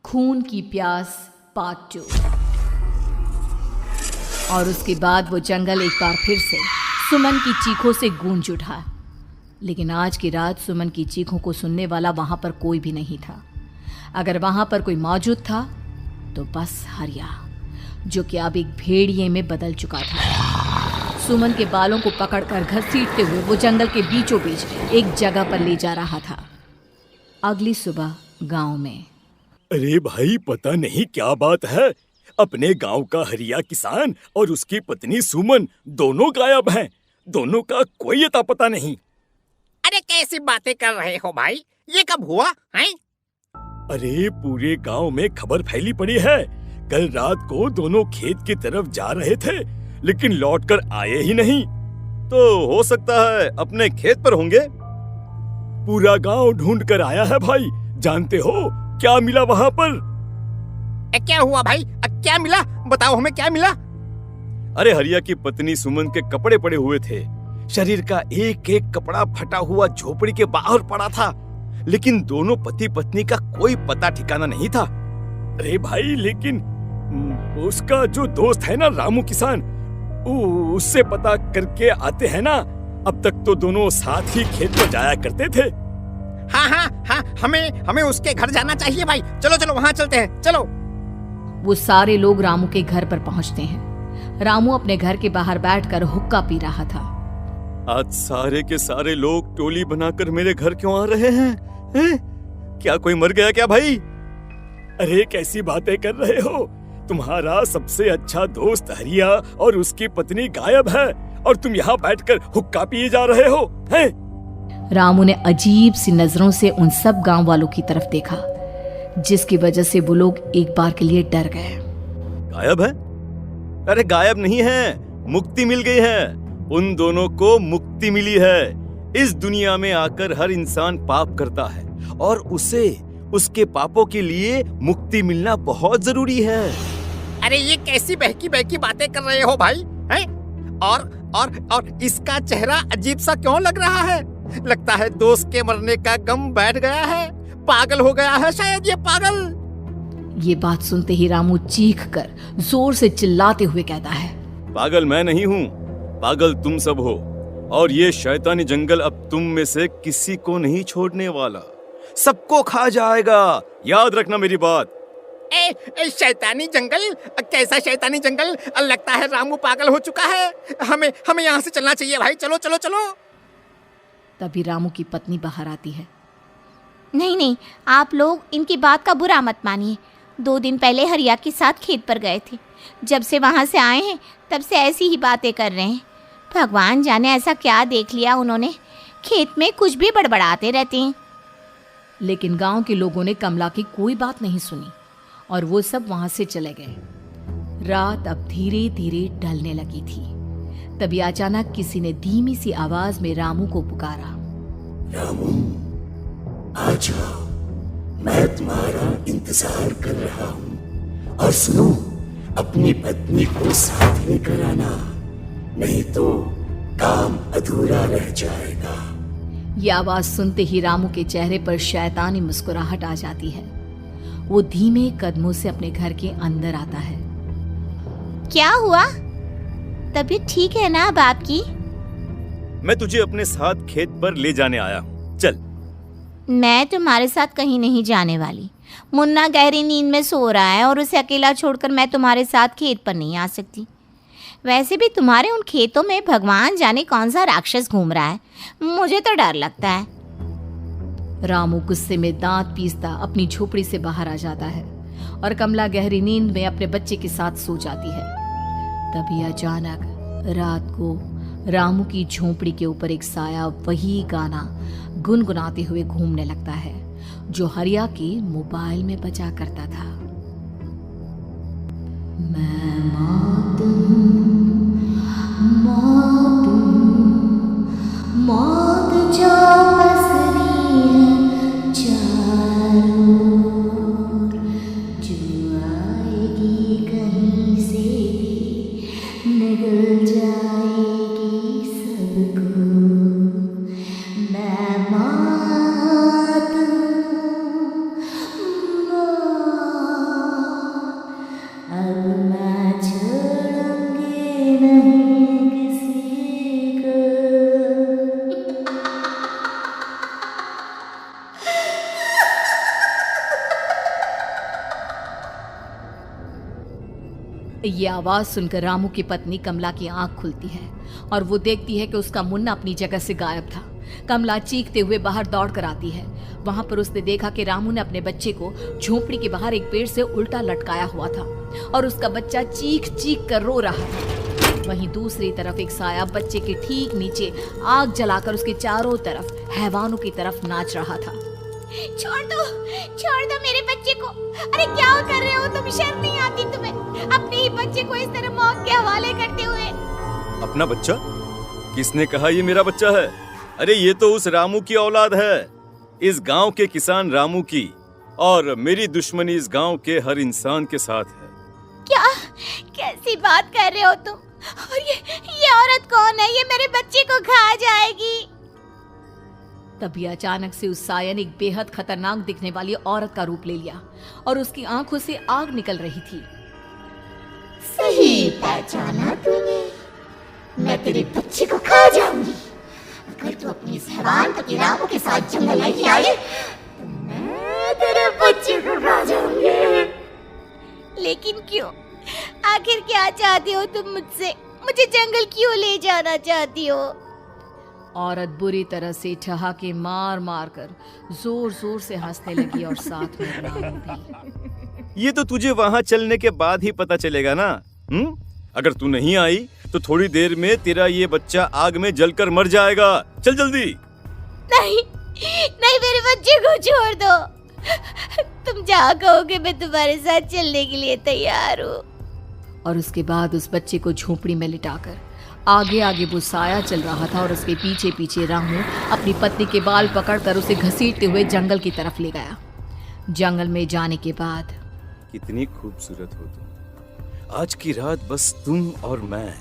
खून की प्यास पार्ट 2। और उसके बाद वो जंगल एक बार फिर से सुमन की चीखों से गूंज उठा। लेकिन आज की रात सुमन की चीखों को सुनने वाला वहां पर कोई भी नहीं था। अगर वहां पर कोई मौजूद था तो बस हरिया, जो कि अब एक भेड़िए में बदल चुका था। सुमन के बालों को पकड़कर घसीटते हुए वो जंगल के बीचों बीच एक जगह पर ले जा रहा था। अगली सुबह गांव में। अरे भाई, पता नहीं क्या बात है, अपने गांव का हरिया किसान और उसकी पत्नी सुमन दोनों गायब हैं। दोनों का कोई अता पता नहीं। अरे कैसी बातें कर रहे हो भाई, ये कब हुआ है? अरे पूरे गांव में खबर फैली पड़ी है। कल रात को दोनों खेत की तरफ जा रहे थे, लेकिन लौटकर आए ही नहीं। तो हो सकता है अपने खेत पर होंगे। पूरा गांव ढूंढ कर आया है भाई। जानते हो क्या मिला वहां पर? क्या हुआ भाई, क्या मिला? बताओ हमें, क्या मिला? अरे हरिया की पत्नी सुमन के कपड़े पड़े हुए थे। शरीर का एक एक कपड़ा फटा हुआ झोपड़ी के बाहर पड़ा था, लेकिन दोनों पति पत्नी का कोई पता ठिकाना नहीं था। अरे भाई, लेकिन उसका जो दोस्त है ना रामू किसान, उससे पता करके आते हैं ना। अब तक तो दोनों साथ ही खेत में जाया करते थे। हाँ, हमें उसके घर जाना चाहिए भाई। चलो वहाँ चलते हैं, चलो। वो सारे लोग रामू के घर पर पहुंचते हैं। रामू अपने घर के बाहर बैठकर हुक्का पी रहा था। आज सारे के सारे लोग टोली बनाकर मेरे घर क्यों आ रहे हैं? क्या कोई मर गया क्या भाई? अरे कैसी बातें कर रहे हो? तुम्हारा सबसे अच्छा दोस्त हरिया और उसकी पत्नी गायब है और तुम यहाँ बैठकर हुक्का पिए जा रहे हो हैं? रामू ने अजीब सी नजरों से उन सब गांव वालों की तरफ देखा, जिसकी वजह से वो लोग एक बार के लिए डर गए। गायब है? अरे गायब नहीं है, मुक्ति मिल गई है। उन दोनों को मुक्ति मिली है। इस दुनिया में आकर हर इंसान पाप करता है और उसे उसके पापों के लिए मुक्ति मिलना बहुत जरूरी है। अरे ये कैसी बहकी बहकी बातें कर रहे हो भाई, हैं? और इसका चेहरा अजीब सा क्यों लग रहा है? लगता है दोस्त के मरने का गम बैठ गया है। पागल हो गया है शायद ये पागल। ये बात सुनते ही रामू चीख कर जोर से चिल्लाते हुए कहता है, पागल मैं नहीं हूँ, पागल तुम सब हो। और ये शैतानी जंगल अब तुम में से किसी को नहीं छोड़ने वाला, सबको खा जाएगा। याद रखना मेरी बात। शैतानी जंगल? कैसा शैतानी जंगल? लगता है रामू पागल हो चुका है। हमें यहाँ से चलना चाहिए भाई। चलो। तभी रामू की पत्नी बाहर आती है। नहीं, आप लोग इनकी बात का बुरा मत मानिए। 2 दिन पहले हरिया के साथ खेत पर गए थे। जब से वहाँ से आए हैं तब से ऐसी ही बातें कर रहे हैं। भगवान जाने ऐसा क्या देख लिया उन्होंने, खेत में कुछ भी बड़बड़ाते रहते हैं। लेकिन गांव के लोगों ने कमला की कोई बात नहीं सुनी और वो सब वहां से चले गए। रात अब धीरे धीरे ढलने लगी थी। तभी अचानक किसी ने धीमी सी आवाज में रामू को पुकारा। रामू, आ जाओ, मैं तुम्हारा इंतजार कर रहा हूँ। और सुनो, अपनी पत्नी को साथ लेकर आना, नहीं तो काम अधूरा रह जाएगा। ये आवाज सुनते ही रामू के चेहरे पर शैतानी मुस्कुराहट आ जाती है। वो धीमे कदमों से अपने घर के अंदर आता है। क्या हुआ? तबीयत ठीक है ना अब आपकी? मैं तुझे अपने साथ खेत पर ले जाने आया हूँ, चल। मैं तुम्हारे साथ कहीं नहीं जाने वाली। मुन्ना गहरी नींद में सो रहा है और उसे अकेला छोड़कर मैं तुम्हारे साथ खेत पर नहीं आ सकती। वैसे भी तुम्हारे उन खेतों में भगवान जाने कौन सा राक्षस घूम रहा है, मुझे तो डर लगता है। रामू गुस्से में दांत पीसता अपनी झोपड़ी से बाहर आ जाता है और कमला गहरी नींद में अपने बच्चे के साथ सो जाती है। तभी अचानक रात को रामू की झोपड़ी के ऊपर एक साया वही गाना गुनगुनाते हुए घूमने लगता है जो हरिया के मोबाइल में बजा करता था। मैं मौत जो पसरी है चारों ओर, जो आएगी कहीं से भी निगल जाएगी सबको। मैं मौत ये आवाज सुनकर रामू की पत्नी कमला की आंख खुलती है और वो देखती है कि उसका मुन्ना अपनी जगह से गायब था। कमला चीखते हुए बाहर दौड़ कर आती है। वहां पर उसने देखा कि रामू ने अपने बच्चे को झोपड़ी के बाहर एक पेड़ से उल्टा लटकाया हुआ था और उसका बच्चा चीख चीख कर रो रहा था। वहीं दूसरी तरफ एक साया बच्चे के ठीक नीचे आग जलाकर उसके चारों तरफ हैवानों की तरफ नाच रहा था। छोड़ दो मेरे बच्चे को। अरे क्या कर रहे हो तुम? शर्म नहीं आती तुम्हें? अपने ही बच्चे को इस तरह मौत के हवाले करते हुए। अपना बच्चा? किसने कहा ये मेरा बच्चा है? अरे ये तो उस रामू की औलाद है, इस गांव के किसान रामू की, और मेरी दुश्मनी इस गांव के हर इंसान के साथ है। क्या? कैसी बात कर रहे हो तुम? और ये औरत कौन है? ये मेरे बच्चे को खा जाएगी। तभी अचानक से उस साया ने एक बेहद खतरनाक दिखने वाली औरत का रूप ले लिया और उसकी आंखों से आग निकल रही थी। सही पहचाना तूने। मैं तेरे बच्चे को खा जाऊंगी। अगर तू अपनी इस हैवान पति रामू के साथ जंगल नहीं आई तो मैं तेरे बच्चे को खा जाऊंगी। लेकिन क्यों? आखिर क्या चाहती हो तुम मुझसे? मुझे जंगल क्यों ले जाना चाहती हो? औरत बुरी तरह से ठहाके मार मार कर जोर जोर से हंसने लगी और साथ में रामू भी। ये तो तुझे वहाँ चलने के बाद ही पता चलेगा ना। अगर तू नहीं आई तो थोड़ी देर में तेरा ये बच्चा आग में जलकर मर जाएगा। चल जल्दी। नहीं, मेरे बच्चे को छोड़ दो। तुम जहाँ कहोगे मैं तुम्हारे साथ चलने के लिए तैयार हूँ। और उसके बाद उस बच्चे को झोपड़ी में लिटाकर आगे आगे वो साया चल रहा था और उसके पीछे पीछे रामू अपनी पत्नी के बाल पकड़कर उसे घसीटते हुए जंगल की तरफ ले गया। जंगल में जाने के बाद, कितनी खूबसूरत हो तुम। आज की रात बस तुम और मैं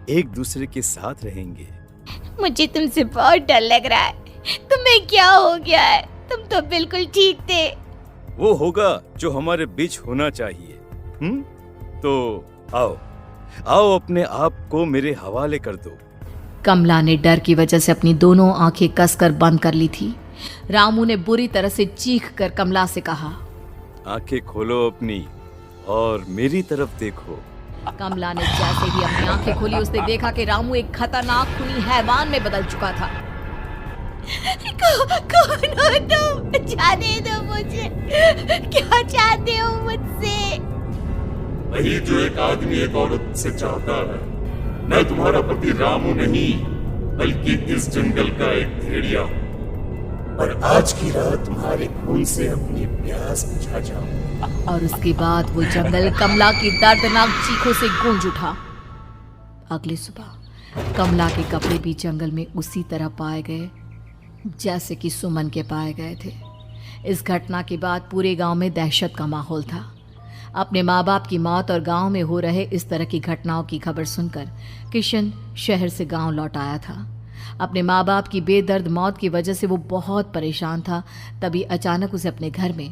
एक दूसरे के साथ रहेंगे। मुझे तुमसे बहुत डर लग रहा है। तुम्हें क्या हो गया है? तुम तो बिल्कुल ठीक थे। वो होगा जो हमारे बीच होना चाहिए। तो आओ अपने आप को मेरे हवाले कर दो। कमला ने डर की वजह से अपनी दोनों आंखें कसकर बंद कर ली थी। रामू ने बुरी तरह से चीख कर कमला से कहा, आंखें खोलो अपनी और मेरी तरफ देखो। कमला ने जैसे ही अपनी आंखें खोली उसने देखा कि रामू एक खतरनाक खूनी हैवान में बदल चुका था। कौन हो तुम? जाने दो मुझे। क्या चाहते हो मुझसे? वही जो एक आदमी एक औरत से चाहता है। मैं तुम्हारा पति रामू नहीं बल्कि इस जंगल का एक भेड़िया हूँ और आज की रात तुम्हारे खून से अपनी प्यास बुझा जाऊं। और उसके बाद वो जंगल कमला की दर्दनाक चीखों से गूंज उठा। अगली सुबह कमला के कपड़े भी जंगल में उसी तरह पाए गए जैसे कि सुमन के पाए गए थे। इस घटना के बाद पूरे गांव में दहशत का माहौल था। अपने माँ बाप की मौत और गांव में हो रहे इस तरह की घटनाओं की खबर सुनकर किशन शहर से गांव लौट आया था। अपने माँ बाप की बेदर्द मौत की वजह से वो बहुत परेशान था। तभी अचानक उसे अपने घर में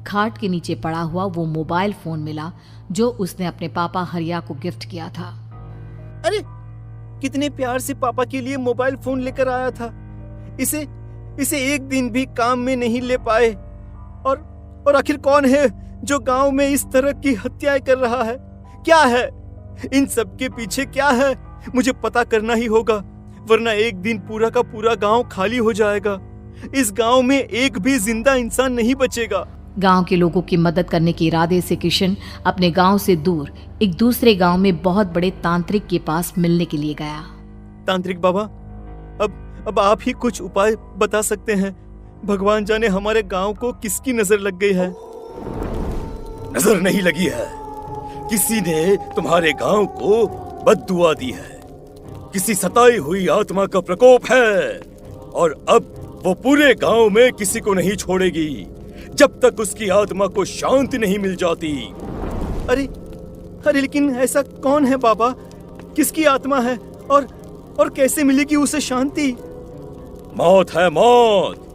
खाट के नीचे पड़ा हुआ वो मोबाइल फोन मिला जो उसने अपने पापा हरिया को गिफ्ट किया था। अरे कितने प्यार से पापा के लिए मोबाइल फोन लेकर आया था। इसे एक दिन भी काम में नहीं ले पाए। और आखिर कौन है जो गांव में इस तरह की हत्याएं कर रहा है? क्या है इन सब के पीछे? क्या है? मुझे पता करना ही होगा, वरना एक दिन पूरा का पूरा गांव खाली हो जाएगा। इस गांव में एक भी जिंदा इंसान नहीं बचेगा। गांव के लोगों की मदद करने के इरादे से किशन अपने गांव से दूर एक दूसरे गांव में बहुत बड़े तांत्रिक के पास मिलने के लिए गया। तांत्रिक बाबा, अब आप ही कुछ उपाय बता सकते हैं। भगवान जाने हमारे गांव को किसकी नजर लग गई है। नजर नहीं लगी है, किसी ने तुम्हारे गांव को बद्दुआ दी है। किसी सताई हुई आत्मा का प्रकोप है और अब वो पूरे गांव में किसी को नहीं छोड़ेगी जब तक उसकी आत्मा को शांति नहीं मिल जाती। अरे लेकिन ऐसा कौन है बाबा? किसकी आत्मा है और कैसे मिलेगी उसे शांति? मौत है, मौत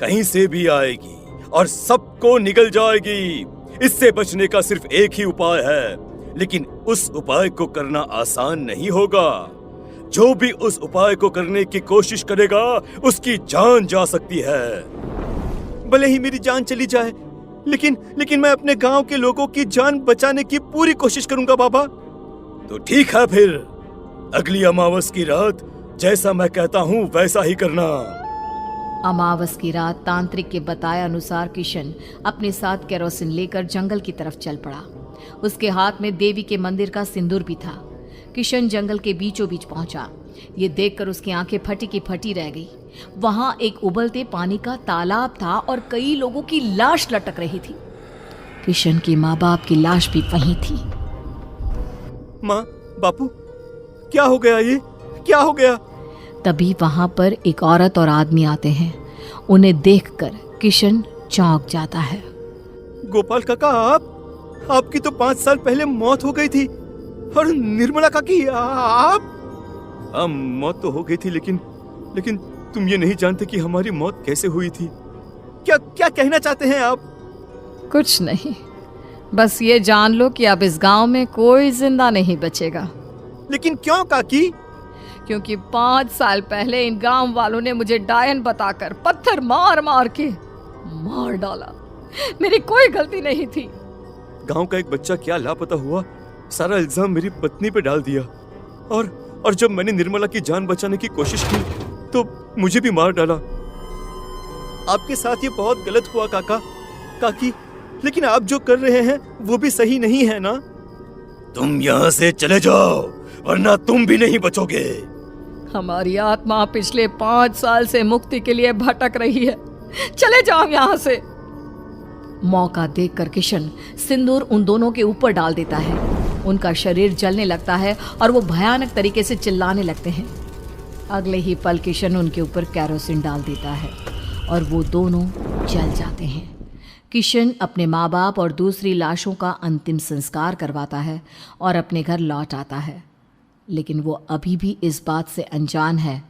कहीं से भी आएगी और सबको निगल जाएगी। इससे बचने का सिर्फ एक ही उपाय है, लेकिन उस उपाय को करना आसान नहीं होगा। जो भी उस उपाय को करने की कोशिश करेगा उसकी जान जा सकती है। भले ही मेरी जान चली जाए, लेकिन मैं अपने गांव के लोगों की जान बचाने की पूरी कोशिश करूंगा बाबा। तो ठीक है फिर, अगली अमावस की रात जैसा मैं कहता हूँ वैसा ही करना। अमावस की रात तांत्रिक के बताए अनुसार किशन अपने साथ केरोसिन लेकर जंगल की तरफ चल पड़ा। उसके हाथ में देवी के मंदिर का सिंदूर भी था। किशन जंगल के बीचों बीच पहुंचा। ये देखकर उसकी आंखें फटी की फटी रह गई। वहां एक उबलते पानी का तालाब था और कई लोगों की लाश लटक रही थी। किशन के माँ बाप की लाश भी वहीं थी। माँ, बापू, क्या हो गया? ये क्या हो गया? तभी वहां पर एक औरत और आदमी आते हैं। उन्हें देखकर किशन चौंक जाता है। गोपाल काका, आपकी तो 5 साल पहले मौत हो गई थी। और निर्मला काकी, आप? हाँ, मौत तो हो गई थी, लेकिन तुम ये नहीं जानते कि हमारी मौत कैसे हुई थी। क्या कहना चाहते हैं आप? कुछ नहीं, बस ये जान लो कि अब इस गांव में कोई जिंदा नहीं बचेगा। लेकिन क्यों काकी? क्योंकि 5 साल पहले इन गांव वालों ने मुझे डायन बताकर पत्थर मार मार के मार डाला। मेरी कोई गलती नहीं थी। गांव का एक बच्चा क्या लापता हुआ, सारा इल्जाम मेरी पत्नी पे डाल दिया। और जब मैंने निर्मला की जान बचाने की कोशिश की तो मुझे भी मार डाला। आपके साथ ये बहुत गलत हुआ काकी, लेकिन आप जो कर रहे हैं वो भी सही नहीं है ना? तुम यहाँ से चले जाओ वरना तुम भी नहीं बचोगे। हमारी आत्मा पिछले 5 साल से मुक्ति के लिए भटक रही है। चले जाओ यहाँ से। मौका देखकर किशन सिंदूर उन दोनों के ऊपर डाल देता है। उनका शरीर जलने लगता है और वो भयानक तरीके से चिल्लाने लगते हैं। अगले ही पल किशन उनके ऊपर केरोसिन डाल देता है और वो दोनों जल जाते हैं। किशन अपने माँ बाप और दूसरी लाशों का अंतिम संस्कार करवाता है और अपने घर लौट आता है। लेकिन वो अभी भी इस बात से अनजान है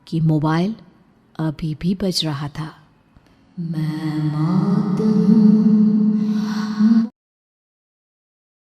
कि मोबाइल अभी भी बज रहा था। मैं मौत हूँ।